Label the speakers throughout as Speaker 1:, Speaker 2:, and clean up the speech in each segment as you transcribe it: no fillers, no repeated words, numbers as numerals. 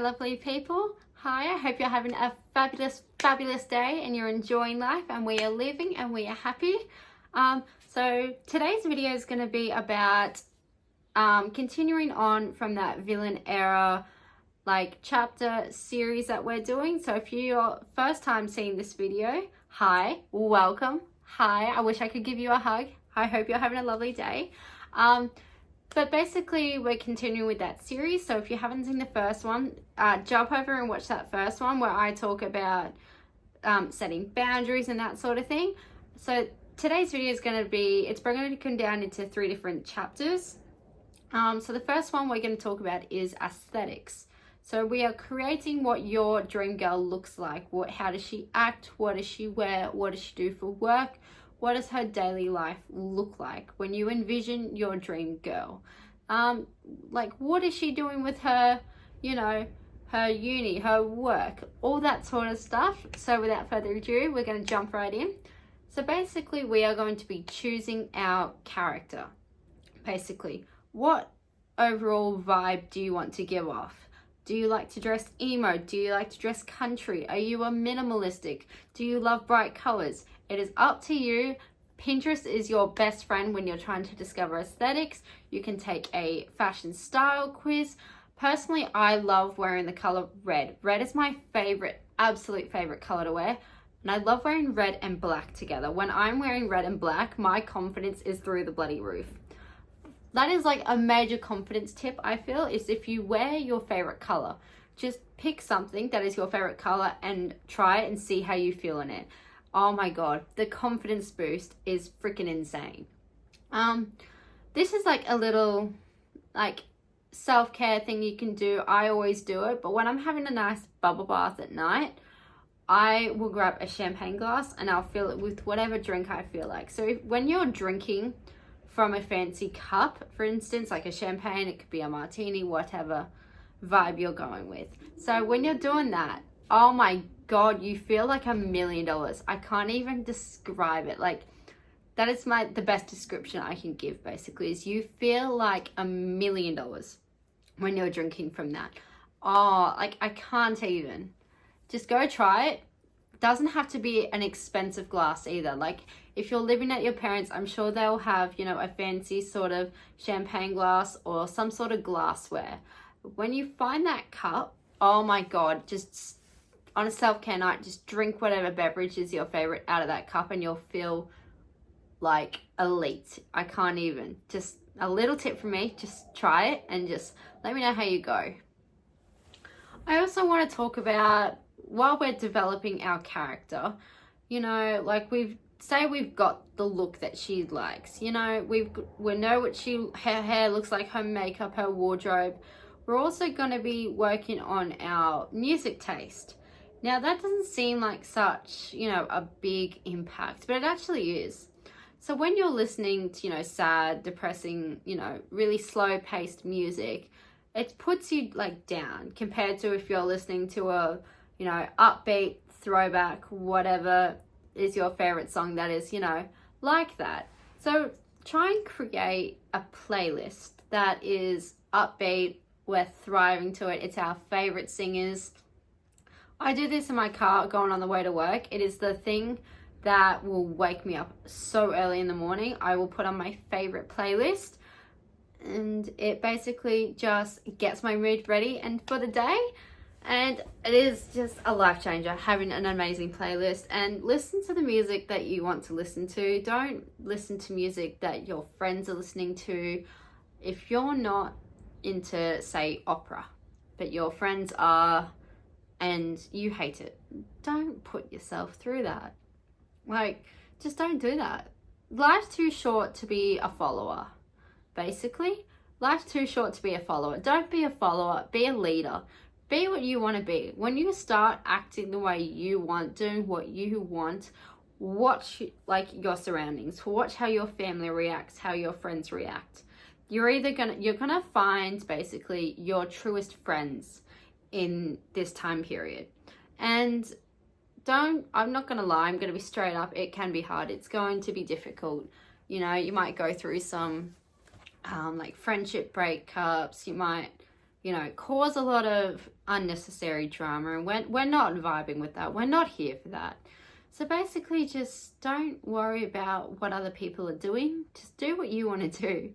Speaker 1: lovely people. Hi, I hope you're having a fabulous day and you're enjoying life and we are living and we are happy. So today's video is going to be about continuing on from that villain era chapter series that we're doing. So if you're first time seeing this video, hi, welcome. Hi, I wish I could give you a hug. I hope you're having a lovely day. But basically we're continuing with that series. So if you haven't seen the first one, jump over and watch that first one where I talk about setting boundaries and that sort of thing. So today's video is going to come down into 3 different chapters. So the first one we're going to talk about is aesthetics. So we are creating what your dream girl looks like. How does she act? What does she wear? What does she do for work? What does her daily life look like when you envision your dream girl? What is she doing with her, her uni, her work, all that sort of stuff. So without further ado, we're going to jump right in. So basically, we are going to be choosing our character. Basically, what overall vibe do you want to give off? Do you like to dress emo? Do you like to dress country? Are you a minimalistic? Do you love bright colors? It is up to you. Pinterest is your best friend when you're trying to discover aesthetics. You can take a fashion style quiz. Personally, I love wearing the color red. Red is my absolute favorite color to wear. And I love wearing red and black together. When I'm wearing red and black, my confidence is through the bloody roof. That is a major confidence tip, I feel, is if you wear your favorite color, just pick something that is your favorite color and try it and see how you feel in it. Oh my God, the confidence boost is freaking insane. This is a little self-care thing you can do. I always do it, but when I'm having a nice bubble bath at night, I will grab a champagne glass and I'll fill it with whatever drink I feel like. So when you're drinking from a fancy cup, for instance, like a champagne, it could be a martini, whatever vibe you're going with. So when you're doing that, oh my God, you feel like $1 million. I can't even describe it. That is the best description I can give, basically, is you feel like $1 million when you're drinking from that. Oh, I can't even. Just go try it. Doesn't have to be an expensive glass either. If you're living at your parents', I'm sure they'll have, a fancy sort of champagne glass or some sort of glassware. When you find that cup, oh my God, just on a self-care night, just drink whatever beverage is your favorite out of that cup and you'll feel elite. I can't even. Just a little tip from me, just try it and just let me know how you go. I also want to talk about, while we're developing our character, we've got the look that she likes. We know what her hair looks like, her makeup, her wardrobe. We're also going to be working on our music taste. Now that doesn't seem like such, a big impact, but it actually is. So when you're listening to, sad, depressing, really slow paced music, it puts you down compared to if you're listening to a upbeat, throwback, whatever is your favorite song that is, like that. So try and create a playlist that is upbeat. We're thriving to it. It's our favorite singers. I do this in my car going on the way to work. It is the thing that will wake me up so early in the morning. I will put on my favorite playlist and it basically just gets my mood ready and for the day. And it is just a life changer having an amazing playlist. And listen to the music that you want to listen to. Don't listen to music that your friends are listening to. If you're not into, say, opera, but your friends are and you hate it, don't put yourself through that. Just don't do that. Life's too short to be a follower, basically. Life's too short to be a follower. Don't be a follower, be a leader. Be what you want to be. When you start acting the way you want, doing what you want, watch your surroundings. Watch how your family reacts, how your friends react. You're gonna find basically your truest friends in this time period. And I'm not gonna lie, I'm gonna be straight up, it can be hard. It's going to be difficult. You might go through some friendship breakups. You might you know, cause a lot of unnecessary drama, and we're not vibing with that. We're not here for that. So basically, just don't worry about what other people are doing. Just do what you want to do.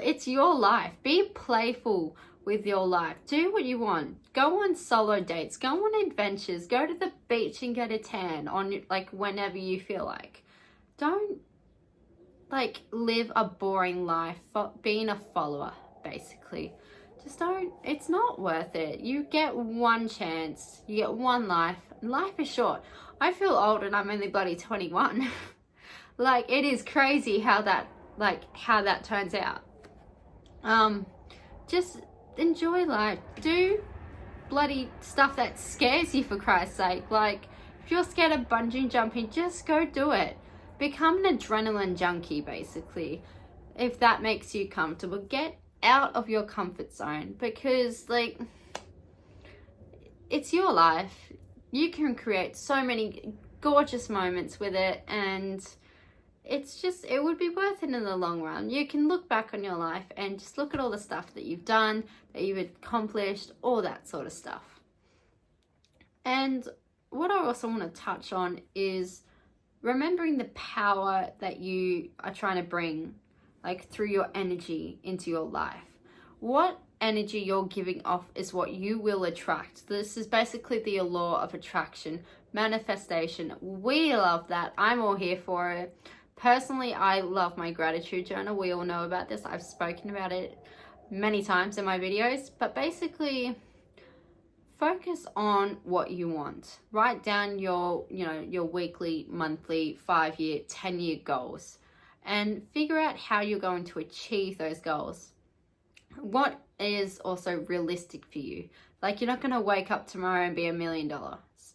Speaker 1: It's your life. Be playful with your life. Do what you want. Go on solo dates. Go on adventures. Go to the beach and get a tan on, like, whenever you feel like. Don't, like, live a boring life being a follower, basically. Just don't. It's not worth it. You get one chance. You get one life. Life is short. I feel old and I'm only bloody 21. Like, it is crazy how that turns out. Just enjoy life. Do bloody stuff that scares you, for Christ's sake. Like, if you're scared of bungee jumping, just go do it. Become an adrenaline junkie, basically, if that makes you comfortable. Get out of your comfort zone, because, like, it's your life. You can create so many gorgeous moments with it, and it's just, it would be worth it in the long run. You can look back on your life and just look at all the stuff that you've done, that you've accomplished, all that sort of stuff. And what I also want to touch on is remembering the power that you are trying to bring, like, through your energy into your life. What energy you're giving off is what you will attract. This is basically the law of attraction, manifestation. We love that. I'm all here for it. Personally, I love my gratitude journal. We all know about this. I've spoken about it many times in my videos, but basically focus on what you want. Write down your, your weekly, monthly, 5-year, 10-year goals, and figure out how you're going to achieve those goals. What is also realistic for you? Like, you're not going to wake up tomorrow and be $1 million.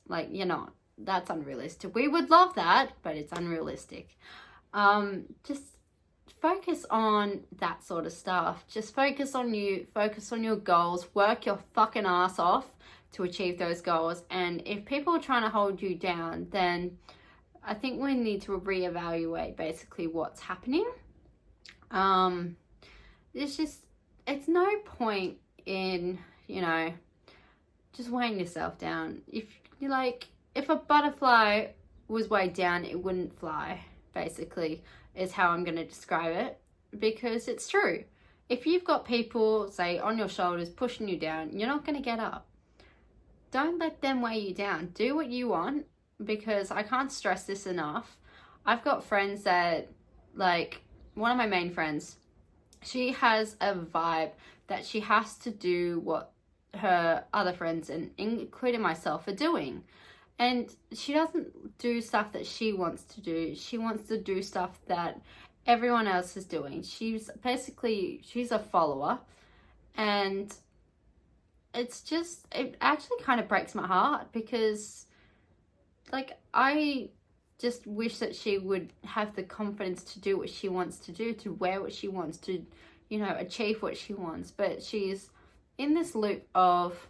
Speaker 1: Like, you're not. That's unrealistic. We would love that, but it's unrealistic. Just focus on that sort of stuff. Just focus on you. Focus on your goals. Work your fucking ass off to achieve those goals. And if people are trying to hold you down, then I think we need to reevaluate basically what's happening. It's no point in, just weighing yourself down. If a butterfly was weighed down, it wouldn't fly, basically, is how I'm going to describe it, because it's true. If you've got people, say, on your shoulders pushing you down, you're not going to get up. Don't let them weigh you down. Do what you want, because I can't stress this enough. I've got friends that, like, one of my main friends, she has a vibe that she has to do what her other friends, and including myself, are doing. And she doesn't do stuff that she wants to do. She wants to do stuff that everyone else is doing. She's a follower. And it actually kind of breaks my heart, because, like, I just wish that she would have the confidence to do what she wants to do, to wear what she wants, to, achieve what she wants. But she's in this loop of,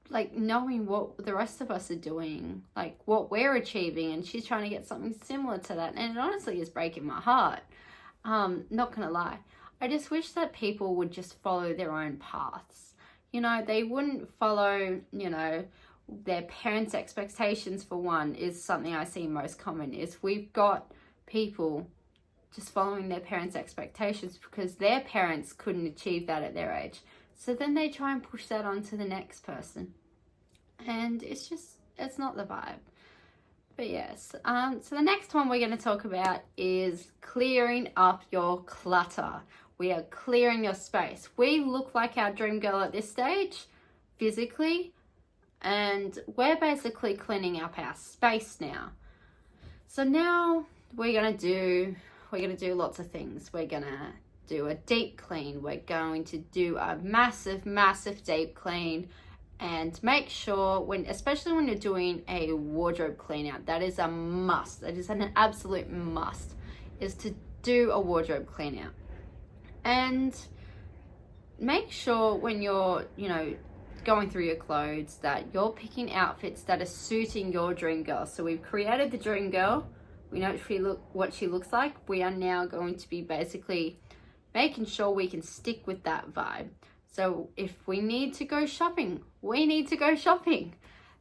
Speaker 1: like, knowing what the rest of us are doing, like what we're achieving, and she's trying to get something similar to that. And it honestly is breaking my heart. Not gonna lie. I just wish that people would just follow their own paths. They wouldn't follow, their parents' expectations, for one, is something I see most common. Is we've got people just following their parents' expectations because their parents couldn't achieve that at their age. So then they try and push that on to the next person. And it's not the vibe. But yes, so the next one we're going to talk about is clearing up your clutter. We are clearing your space. We look like our dream girl at this stage, physically, and we're basically cleaning up our space now. So now we're gonna do lots of things. We're gonna do a deep clean. We're going to do a massive deep clean, and make sure, especially when you're doing a wardrobe clean out, that is a must. That is an absolute must, is to do a wardrobe clean out. And make sure when you're, going through your clothes, that you're picking outfits that are suiting your dream girl. So we've created the dream girl. We know what she looks like. We are now going to be basically making sure we can stick with that vibe. So if we need to go shopping, we need to go shopping.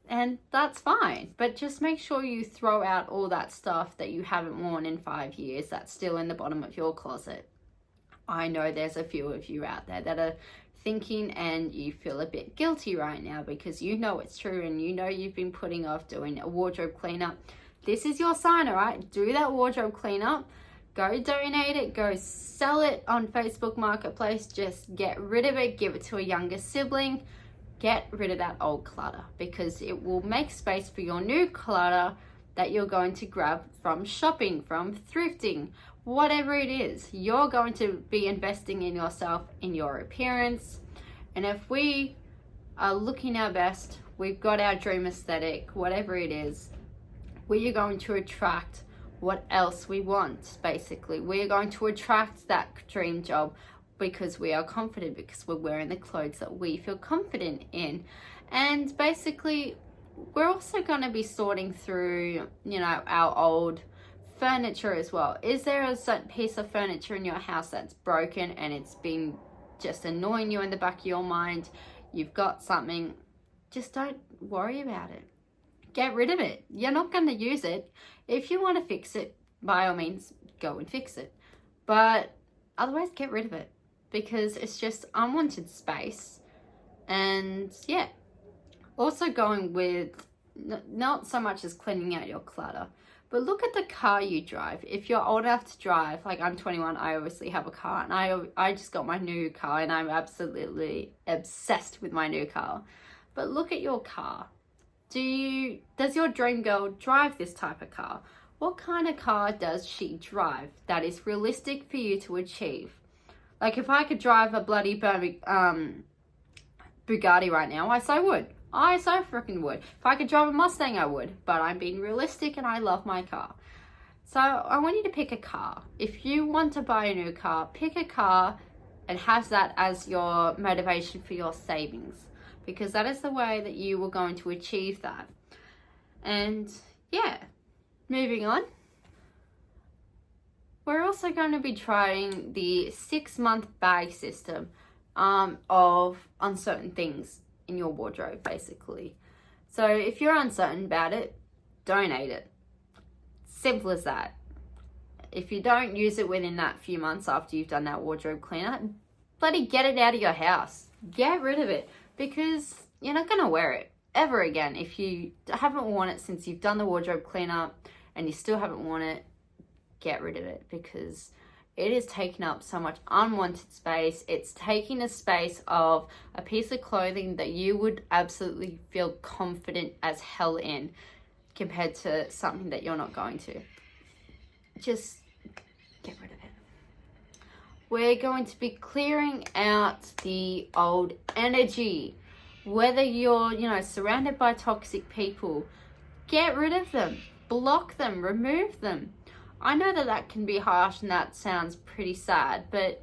Speaker 1: And that's fine. But just make sure you throw out all that stuff that you haven't worn in 5 years that's still in the bottom of your closet. I know there's a few of you out there that are thinking and you feel a bit guilty right now because you know it's true and you know you've been putting off doing a wardrobe cleanup. This is your sign, all right? Do that wardrobe cleanup. Go donate it. Go sell it on Facebook Marketplace. Just get rid of it. Give it to a younger sibling. Get rid of that old clutter because it will make space for your new clutter that you're going to grab from shopping, from thrifting, whatever it is. You're going to be investing in yourself, in your appearance. And if we are looking our best, we've got our dream aesthetic, whatever it is, we are going to attract what else we want, basically. We are going to attract that dream job because we are confident, because we're wearing the clothes that we feel confident in. And basically, we're also going to be sorting through, our old furniture as well. Is there a certain piece of furniture in your house that's broken and it's been just annoying you in the back of your mind? You've got something, just don't worry about it. Get rid of it. You're not going to use it. If you want to fix it, by all means, go and fix it. But otherwise, get rid of it because it's just unwanted space. And yeah, also going with not so much as cleaning out your clutter, but look at the car you drive. If you're old enough to drive, like I'm 21, I obviously have a car, and I just got my new car, and I'm absolutely obsessed with my new car. But look at your car. Does your dream girl drive this type of car? What kind of car does she drive that is realistic for you to achieve? Like if I could drive a bloody Bugatti right now, I so would. I so freaking would. If I could drive a Mustang, I would. But I'm being realistic and I love my car. So I want you to pick a car. If you want to buy a new car, pick a car and have that as your motivation for your savings. Because that is the way that you are going to achieve that. And yeah, moving on. We're also going to be trying the 6-month bag system of uncertain things in your wardrobe, basically. So if you're uncertain about it, donate it. Simple as that. If you don't use it within that few months after you've done that wardrobe cleanup, bloody get it out of your house. Get rid of it because you're not going to wear it ever again. If you haven't worn it since you've done the wardrobe cleanup and you still haven't worn it, get rid of it because it is taking up so much unwanted space. It's taking a space of a piece of clothing that you would absolutely feel confident as hell in compared to something that you're not going to. Just get rid of it. We're going to be clearing out the old energy. Whether you're, surrounded by toxic people, get rid of them, block them, remove them. I know that can be harsh and that sounds pretty sad, but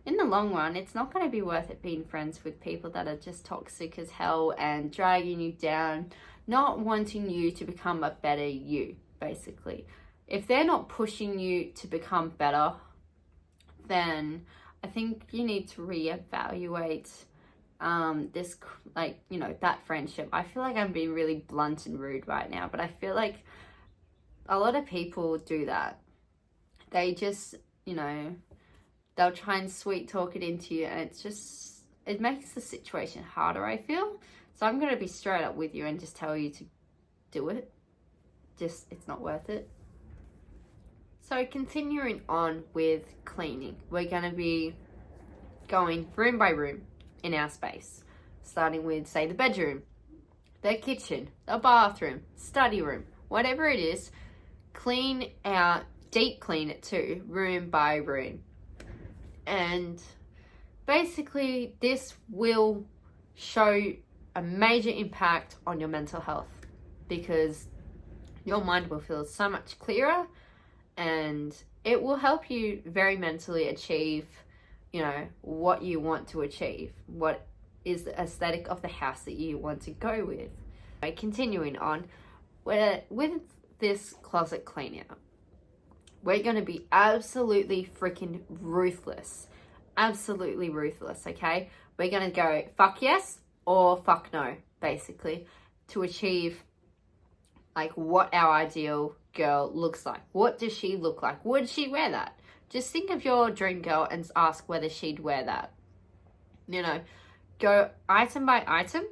Speaker 1: in the long run, it's not going to be worth it being friends with people that are just toxic as hell and dragging you down, not wanting you to become a better you, basically. If they're not pushing you to become better, then I think you need to reevaluate that friendship. I feel like I'm being really blunt and rude right now, but I feel like a lot of people do that. They just, they'll try and sweet talk it into you, and it makes the situation harder, I feel. So I'm going to be straight up with you and just tell you to do it. It's not worth it. So continuing on with cleaning, we're going to be going room by room in our space, starting with, say, the bedroom, the kitchen, the bathroom, study room, whatever it is. Clean out, deep clean it too, room by room. And basically this will show a major impact on your mental health because your mind will feel so much clearer and it will help you very mentally achieve, what you want to achieve, what is the aesthetic of the house that you want to go with. Continuing on, with this closet clean out, we're going to be absolutely freaking ruthless absolutely ruthless, okay? We're going to go fuck yes or fuck no, basically, to achieve like what our ideal girl looks like. What does she look like? Would she wear that? Just think of your dream girl and ask whether she'd wear that. You know, go item by item,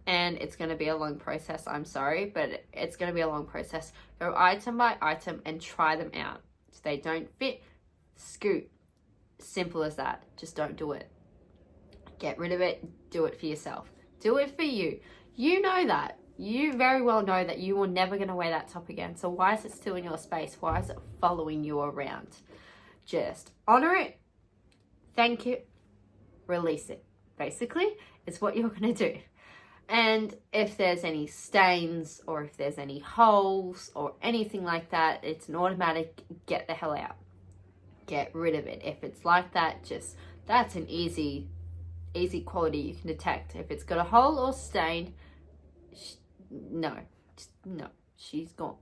Speaker 1: and it's going to be a long process. I'm sorry, but it's going to be a long process. Go item by item and try them out. If they don't fit, scoot. Simple as that. Just don't do it. Get rid of it. Do it for yourself. Do it for you. You know that. You very well know that you are never going to wear that top again. So why is it still in your space? Why is it following you around? Just honor it. Thank you. Release it. Basically, it's what you're going to do. And if there's any stains or if there's any holes or anything like that, it's an automatic get the hell out. Get rid of it. If it's like that, just that's an easy quality you can detect. If it's got a hole or stain, no, she's gone.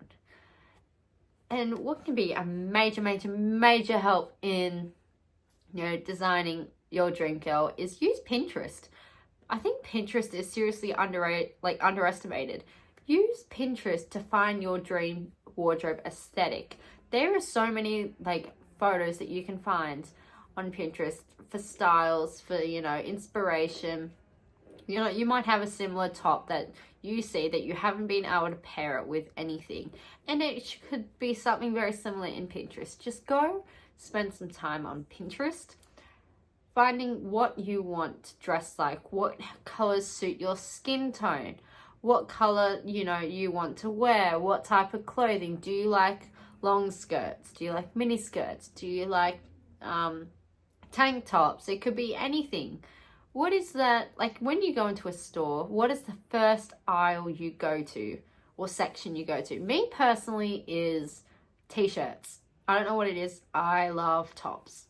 Speaker 1: And what can be a major help in, you know, designing your dream girl is use Pinterest. I think Pinterest is seriously underestimated. Use Pinterest to find your dream wardrobe aesthetic. There are so many like photos that you can find on Pinterest for styles, for, you know, inspiration. You know, you might have a similar top that you see that you haven't been able to pair it with anything, and it could be something very similar in Pinterest. Just go spend some time on Pinterest, finding what you want to dress like, what colors suit your skin tone, what color, you know, you want to wear, what type of clothing. Do you like long skirts? Do you like mini skirts? Do you like tank tops? It could be anything. What is that, like when you go into a store, what is the first aisle you go to or section you go to? Me personally is t-shirts. I don't know what it is. I love tops.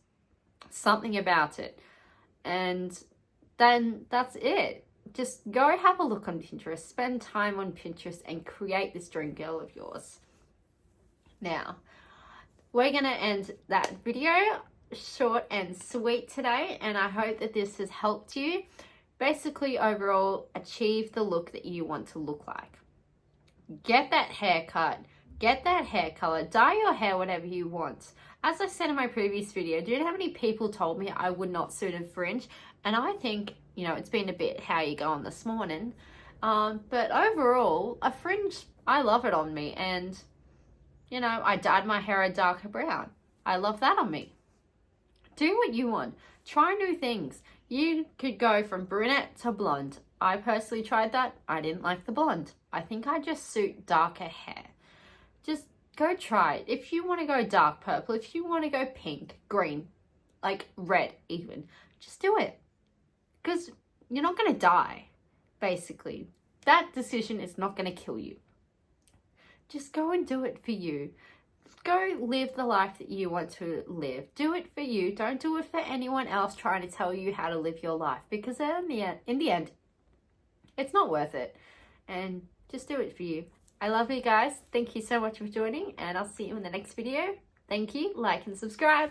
Speaker 1: Something about it. And then that's it. Just go have a look on Pinterest. Spend time on Pinterest and create this dream girl of yours. Now, we're going to end that video short and sweet today, and I hope that this has helped you basically overall achieve the look that you want to look like. Get that haircut, get that hair color, dye your hair whatever you want. As I said in my previous video, do you know how many people told me I would not suit a fringe? And I think, you know, it's been a bit how you going this morning, but overall a fringe, I love it on me. And you know, I dyed my hair a darker brown. I love that on me. Do what you want. Try new things. You could go from brunette to blonde. I personally tried that. I didn't like the blonde. I think I just suit darker hair. Just go try it. If you want to go dark purple, if you want to go pink, green, like red even, just do it. Because you're not going to die, basically. That decision is not going to kill you. Just go and do it for you. Go live the life that you want to live. Do it for you. Don't do it for anyone else trying to tell you how to live your life, because in the end, it's not worth it. And just do it for you. I love you guys. Thank you so much for joining, and I'll see you in the next video. Thank you. Like and subscribe.